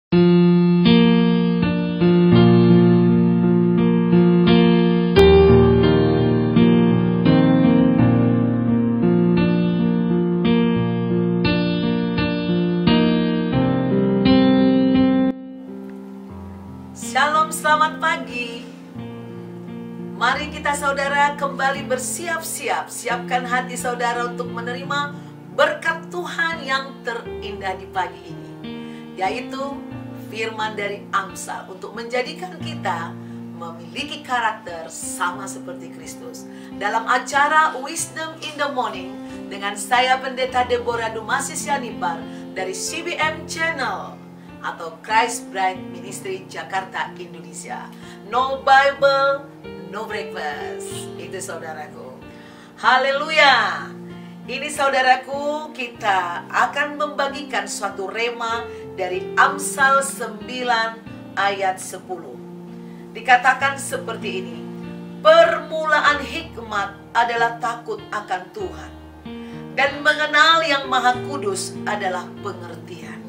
Shalom, selamat pagi. Mari kita saudara kembali bersiap-siap. Siapkan hati saudara untuk menerima berkat Tuhan yang terindah di pagi ini, yaitu firman dari Amsal untuk menjadikan kita memiliki karakter sama seperti Kristus. Dalam acara Wisdom in the Morning dengan saya Pendeta Deborah Dumasi Sianipar dari CBM Channel atau Christ Bride Ministry Jakarta, Indonesia. No Bible, no breakfast. Itu saudaraku. Haleluya. Ini saudaraku, kita akan membagikan suatu rema dari Amsal 9 ayat 10. Dikatakan seperti ini. Permulaan hikmat adalah takut akan Tuhan, dan mengenal yang Maha Kudus adalah pengertian.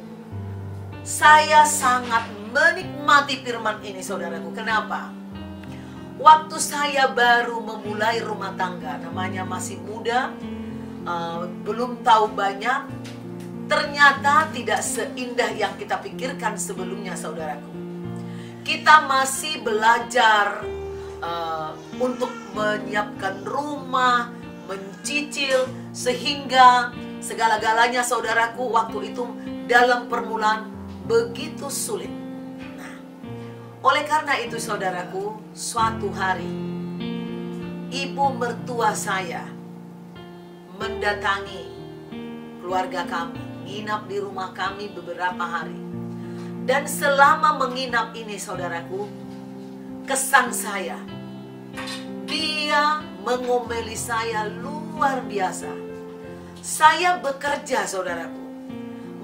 Saya sangat menikmati firman ini saudaraku. Kenapa? Waktu saya baru memulai rumah tangga, namanya masih muda, belum tahu banyak, ternyata tidak seindah yang kita pikirkan sebelumnya saudaraku. Kita masih belajar untuk menyiapkan rumah, mencicil, sehingga segala-galanya saudaraku waktu itu dalam permulaan begitu sulit. Nah, oleh karena itu saudaraku, suatu hari ibu mertua saya mendatangi keluarga kami, nginap di rumah kami beberapa hari. Dan selama menginap ini saudaraku, kesan saya, dia mengomeli saya luar biasa. Saya bekerja saudaraku,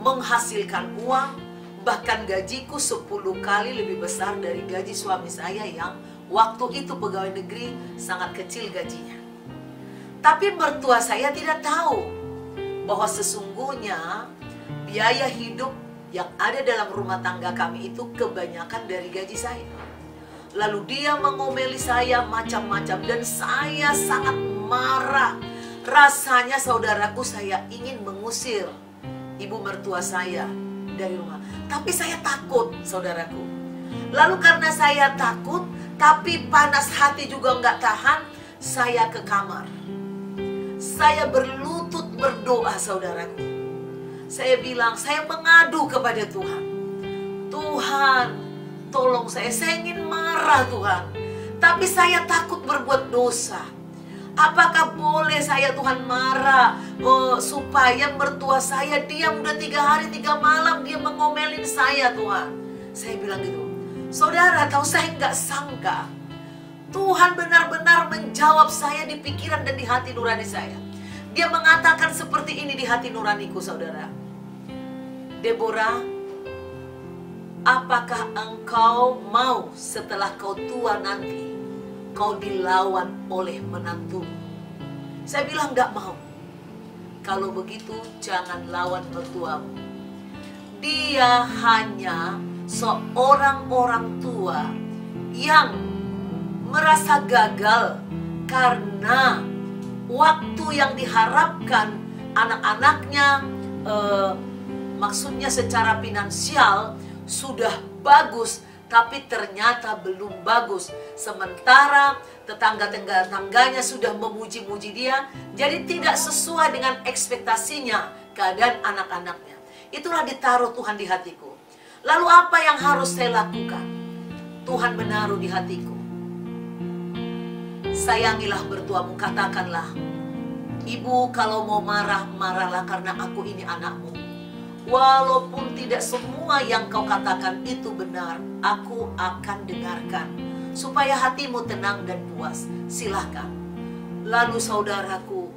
menghasilkan uang, bahkan gajiku 10 kali lebih besar dari gaji suami saya yang waktu itu pegawai negeri, sangat kecil gajinya. Tapi mertua saya tidak tahu bahwa sesungguhnya biaya hidup yang ada dalam rumah tangga kami itu kebanyakan dari gaji saya. Lalu dia mengomeli saya macam-macam dan saya sangat marah. Rasanya saudaraku, saya ingin mengusir ibu mertua saya dari rumah. Tapi saya takut saudaraku. Lalu karena saya takut, tapi panas hati juga nggak tahan, saya ke kamar. Saya berlutut berdoa saudaraku. Saya bilang, saya mengadu kepada Tuhan. Tuhan, tolong saya ingin marah Tuhan. Tapi saya takut berbuat dosa. Apakah boleh saya Tuhan marah supaya mertua saya diam udah 3 hari 3 malam dia mengomelin saya Tuhan. Saya bilang gitu. Saudara tahu, saya nggak sangka Tuhan benar-benar menjawab saya di pikiran dan di hati nurani saya. Dia mengatakan seperti ini di hati nuraniku saudara. Deborah, apakah engkau mau setelah kau tua nanti kau dilawan oleh menantumu? Saya bilang enggak mau. Kalau begitu jangan lawan mertuamu. Dia hanya seorang orang tua yang merasa gagal karena waktu yang diharapkan anak-anaknya, maksudnya secara finansial sudah bagus, tapi ternyata belum bagus. Sementara tetangga-tetangganya sudah memuji-muji dia, jadi tidak sesuai dengan ekspektasinya keadaan anak-anaknya. Itulah ditaruh Tuhan di hatiku. Lalu apa yang harus saya lakukan? Tuhan menaruh di hatiku, sayangilah mertuamu, katakanlah, ibu kalau mau marah, marahlah karena aku ini anakmu. Walaupun tidak semua yang kau katakan itu benar, aku akan dengarkan, supaya hatimu tenang dan puas. Silahkan. Lalu saudaraku,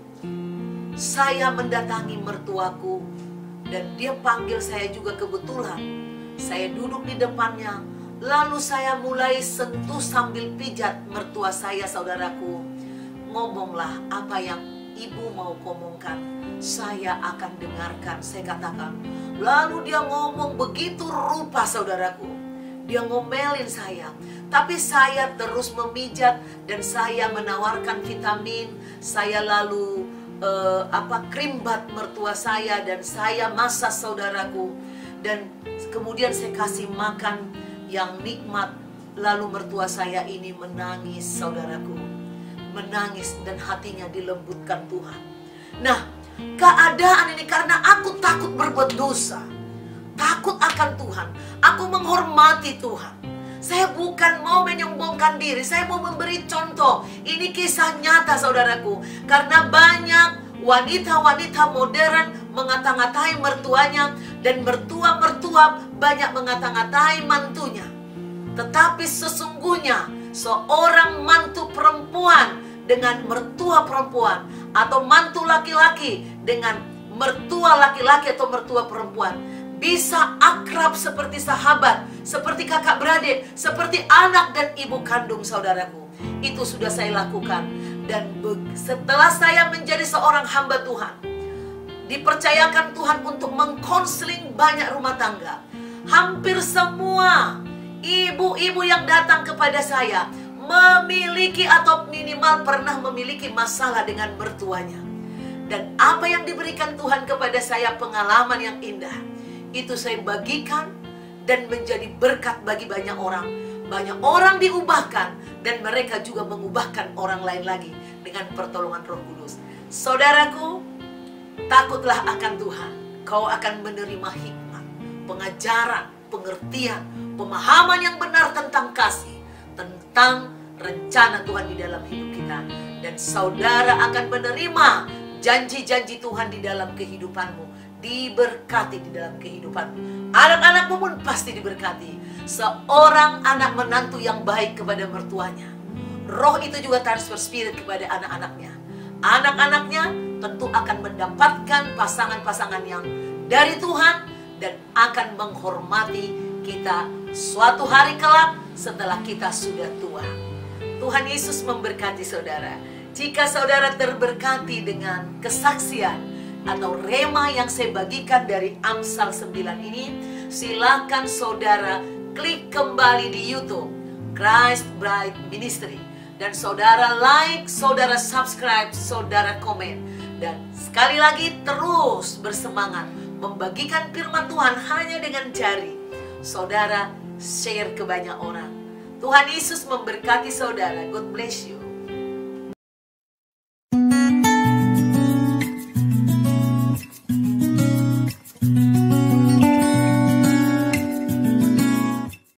saya mendatangi mertuaku, dan dia panggil saya juga kebetulan. Saya duduk di depannya, lalu saya mulai sentuh sambil pijat mertua saya saudaraku. Ngomonglah apa yang ibu mau ngomongkan, saya akan dengarkan. Saya katakan, lalu dia ngomong begitu rupa saudaraku. Dia ngomelin saya, tapi saya terus memijat dan saya menawarkan vitamin. Saya lalu krimbat mertua saya dan saya masak saudaraku. Dan kemudian saya kasih makan yang nikmat. Lalu mertua saya ini menangis saudaraku. Menangis dan hatinya dilembutkan Tuhan. Nah, keadaan ini karena aku takut berbuat dosa. Takut akan Tuhan. Aku menghormati Tuhan. Saya bukan mau menyombongkan diri. Saya mau memberi contoh. Ini kisah nyata saudaraku. Karena banyak wanita-wanita modern mengata-ngatai mertuanya. Dan mertua-mertua banyak mengata-ngatai mantunya. Tetapi sesungguhnya seorang mantu perempuan dengan mertua perempuan, atau mantu laki-laki dengan mertua laki-laki atau mertua perempuan, bisa akrab seperti sahabat, seperti kakak beradik, seperti anak dan ibu kandung saudaraku. Itu sudah saya lakukan. Dan setelah saya menjadi seorang hamba Tuhan, dipercayakan Tuhan untuk mengkonseling banyak rumah tangga. Hampir semua ibu-ibu yang datang kepada saya memiliki atau minimal pernah memiliki masalah dengan mertuanya. Dan apa yang diberikan Tuhan kepada saya, pengalaman yang indah, itu saya bagikan dan menjadi berkat bagi banyak orang. Banyak orang diubahkan dan mereka juga mengubahkan orang lain lagi dengan pertolongan Roh Kudus. Saudaraku, takutlah akan Tuhan. Kau akan menerima hikmat, pengajaran, pengertian, pemahaman yang benar tentang kasih, tentang rencana Tuhan di dalam hidup kita. Dan saudara akan menerima janji-janji Tuhan di dalam kehidupanmu. Diberkati di dalam kehidupanmu. Anak-anakmu pun pasti diberkati. Seorang anak menantu yang baik kepada mertuanya, roh itu juga transfer spirit kepada anak-anaknya. Anak-anaknya tentu akan mendapatkan pasangan-pasangan yang dari Tuhan dan akan menghormati kita suatu hari kelak setelah kita sudah tua. Tuhan Yesus memberkati saudara. Jika saudara terberkati dengan kesaksian atau rema yang saya bagikan dari Amsal 9 ini, silakan saudara klik kembali di YouTube Christ Bride Ministry. Dan saudara like, saudara subscribe, saudara komen. Dan sekali lagi terus bersemangat membagikan firman Tuhan hanya dengan jari. Saudara share ke banyak orang. Tuhan Yesus memberkati saudara. God bless you.